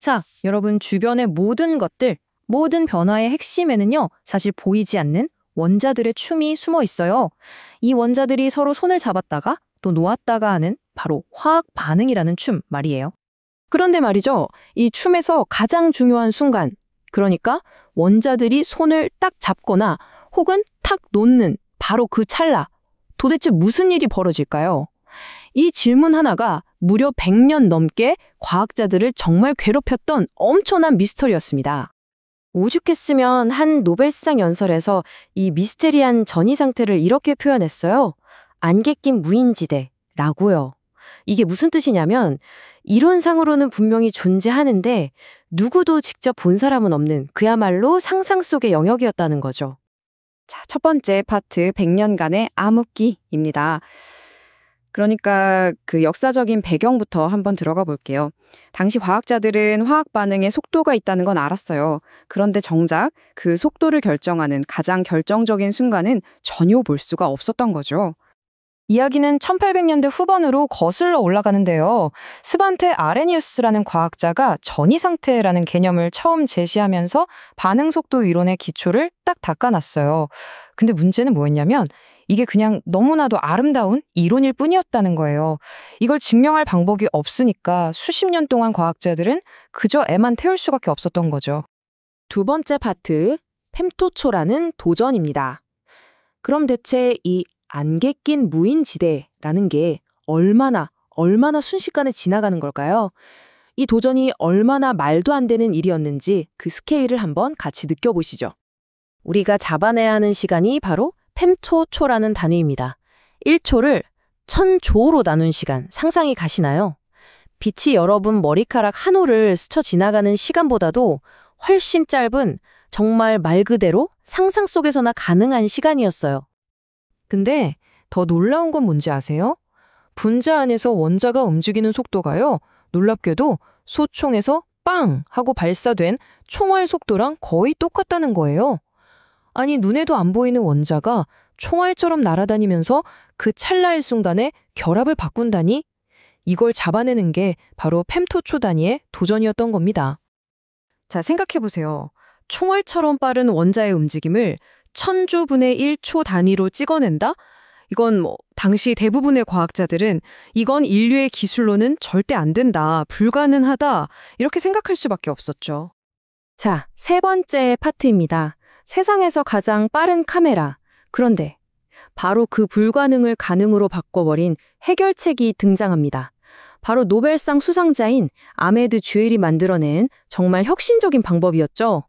자, 여러분 주변의 모든 것들, 모든 변화의 핵심에는요, 사실 보이지 않는 원자들의 춤이 숨어 있어요. 이 원자들이 서로 손을 잡았다가 또 놓았다가 하는 바로 화학 반응이라는 춤 말이에요. 그런데 말이죠, 이 춤에서 가장 중요한 순간, 그러니까 원자들이 손을 딱 잡거나 혹은 탁 놓는 바로 그 찰나, 도대체 무슨 일이 벌어질까요? 이 질문 하나가 무려 100년 넘게 과학자들을 정말 괴롭혔던 엄청난 미스터리였습니다. 오죽했으면 한 노벨상 연설에서 이 미스테리한 전이 상태를 이렇게 표현했어요. 안개 낀 무인지대라고요. 이게 무슨 뜻이냐면 이론상으로는 분명히 존재하는데 누구도 직접 본 사람은 없는 그야말로 상상 속의 영역이었다는 거죠. 자, 첫 번째 파트 100년간의 암흑기입니다. 그러니까 그 역사적인 배경부터 한번 들어가 볼게요. 당시 과학자들은 화학 반응에 속도가 있다는 건 알았어요. 그런데 정작 그 속도를 결정하는 가장 결정적인 순간은 전혀 볼 수가 없었던 거죠. 이야기는 1800년대 후반으로 거슬러 올라가는데요. 스반테 아레니우스라는 과학자가 전이 상태라는 개념을 처음 제시하면서 반응 속도 이론의 기초를 딱 닦아놨어요. 근데 문제는 뭐였냐면 이게 그냥 너무나도 아름다운 이론일 뿐이었다는 거예요. 이걸 증명할 방법이 없으니까 수십 년 동안 과학자들은 그저 애만 태울 수밖에 없었던 거죠. 두 번째 파트, 펜토초라는 도전입니다. 그럼 대체 이 안개 낀 무인지대라는 게 얼마나 순식간에 지나가는 걸까요? 이 도전이 얼마나 말도 안 되는 일이었는지 그 스케일을 한번 같이 느껴보시죠. 우리가 잡아내야 하는 시간이 바로 펜토초라는 단위입니다. 1초를 1000조로 나눈 시간, 상상이 가시나요? 빛이 여러분 머리카락 한 올을 스쳐 지나가는 시간보다도 훨씬 짧은 정말 말 그대로 상상 속에서나 가능한 시간이었어요. 근데 더 놀라운 건 뭔지 아세요? 분자 안에서 원자가 움직이는 속도가요, 놀랍게도 소총에서 빵! 하고 발사된 총알 속도랑 거의 똑같다는 거예요. 아니, 눈에도 안 보이는 원자가 총알처럼 날아다니면서 그 찰나의 순간에 결합을 바꾼다니? 이걸 잡아내는 게 바로 펜토초 단위의 도전이었던 겁니다. 자, 생각해보세요. 총알처럼 빠른 원자의 움직임을 1000조분의 1초 단위로 찍어낸다? 이건 당시 대부분의 과학자들은 이건 인류의 기술로는 절대 안 된다, 불가능하다, 이렇게 생각할 수밖에 없었죠. 자, 세 번째 파트입니다. 세상에서 가장 빠른 카메라. 그런데 바로 그 불가능을 가능으로 바꿔버린 해결책이 등장합니다. 바로 노벨상 수상자인 아메드 주에일이 만들어낸 정말 혁신적인 방법이었죠.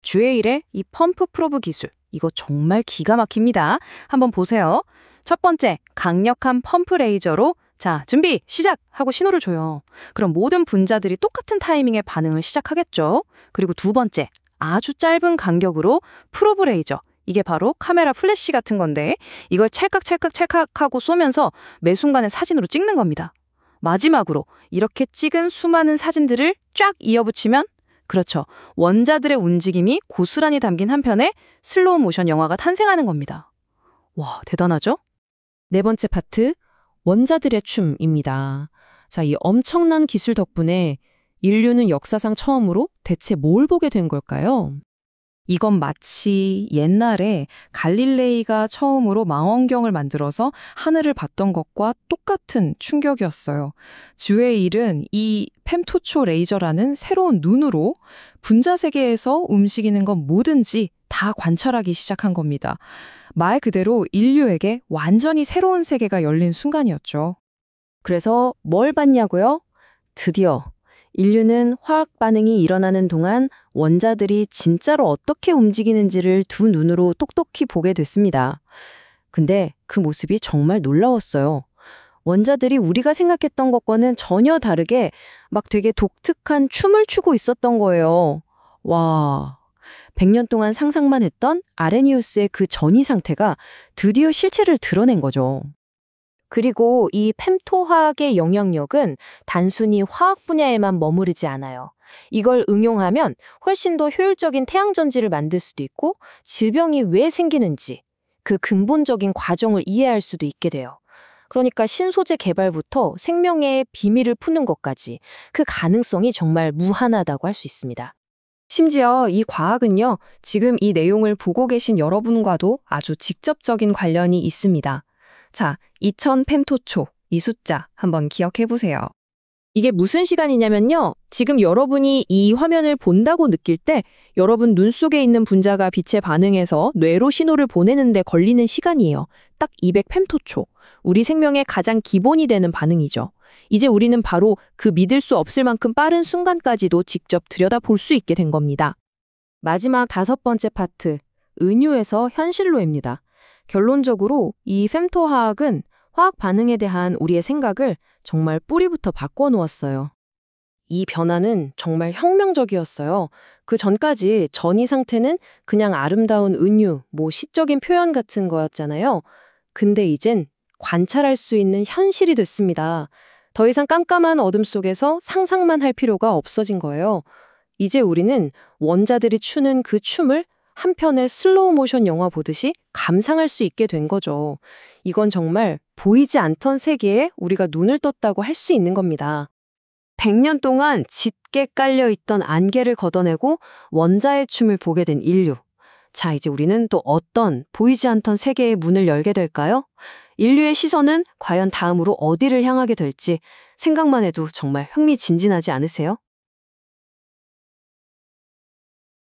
주에일의 이 펌프 프로브 기술, 이거 정말 기가 막힙니다. 한번 보세요. 첫 번째, 강력한 펌프 레이저로 자, 준비, 시작! 하고 신호를 줘요. 그럼 모든 분자들이 똑같은 타이밍에 반응을 시작하겠죠. 그리고 두 번째, 아주 짧은 간격으로 프로브 레이저. 이게 바로 카메라 플래시 같은 건데 이걸 찰칵찰칵찰칵하고 쏘면서 매 순간에 사진으로 찍는 겁니다. 마지막으로 이렇게 찍은 수많은 사진들을 쫙 이어붙이면 그렇죠. 원자들의 움직임이 고스란히 담긴 한 편의 슬로우 모션 영화가 탄생하는 겁니다. 와, 대단하죠? 네 번째 파트, 원자들의 춤입니다. 자, 이 엄청난 기술 덕분에 인류는 역사상 처음으로 대체 뭘 보게 된 걸까요? 이건 마치 옛날에 갈릴레이가 처음으로 망원경을 만들어서 하늘을 봤던 것과 똑같은 충격이었어요. 주에일은 이 펜토초 레이저라는 새로운 눈으로 분자 세계에서 움직이는 건 뭐든지 다 관찰하기 시작한 겁니다. 말 그대로 인류에게 완전히 새로운 세계가 열린 순간이었죠. 그래서 뭘 봤냐고요? 드디어 인류는 화학 반응이 일어나는 동안 원자들이 진짜로 어떻게 움직이는지를 두 눈으로 똑똑히 보게 됐습니다. 근데 그 모습이 정말 놀라웠어요. 원자들이 우리가 생각했던 것과는 전혀 다르게 막 되게 독특한 춤을 추고 있었던 거예요. 와, 100년 동안 상상만 했던 아레니우스의 그 전이 상태가 드디어 실체를 드러낸 거죠. 그리고 이 펜토화학의 영향력은 단순히 화학 분야에만 머무르지 않아요. 이걸 응용하면 훨씬 더 효율적인 태양전지를 만들 수도 있고 질병이 왜 생기는지 그 근본적인 과정을 이해할 수도 있게 돼요. 그러니까 신소재 개발부터 생명의 비밀을 푸는 것까지 그 가능성이 정말 무한하다고 할 수 있습니다. 심지어 이 과학은요, 지금 이 내용을 보고 계신 여러분과도 아주 직접적인 관련이 있습니다. 자, 2000 펜토초, 이 숫자 한번 기억해 보세요. 이게 무슨 시간이냐면요. 지금 여러분이 이 화면을 본다고 느낄 때 여러분 눈 속에 있는 분자가 빛에 반응해서 뇌로 신호를 보내는데 걸리는 시간이에요. 딱 200 펜토초. 우리 생명의 가장 기본이 되는 반응이죠. 이제 우리는 바로 그 믿을 수 없을 만큼 빠른 순간까지도 직접 들여다볼 수 있게 된 겁니다. 마지막 5번째 파트, 은유에서 현실로입니다. 결론적으로 이 fem토화학은 화학 반응에 대한 우리의 생각을 정말 뿌리부터 바꿔놓았어요. 이 변화는 정말 혁명적이었어요. 그 전까지 전이 상태는 그냥 아름다운 은유, 시적인 표현 같은 거였잖아요. 근데 이젠 관찰할 수 있는 현실이 됐습니다. 더 이상 깜깜한 어둠 속에서 상상만 할 필요가 없어진 거예요. 이제 우리는 원자들이 추는 그 춤을 한 편의 슬로우 모션 영화 보듯이 감상할 수 있게 된 거죠. 이건 정말 보이지 않던 세계에 우리가 눈을 떴다고 할 수 있는 겁니다. 100년 동안 짙게 깔려있던 안개를 걷어내고 원자의 춤을 보게 된 인류. 자, 이제 우리는 또 어떤 보이지 않던 세계의 문을 열게 될까요? 인류의 시선은 과연 다음으로 어디를 향하게 될지 생각만 해도 정말 흥미진진하지 않으세요?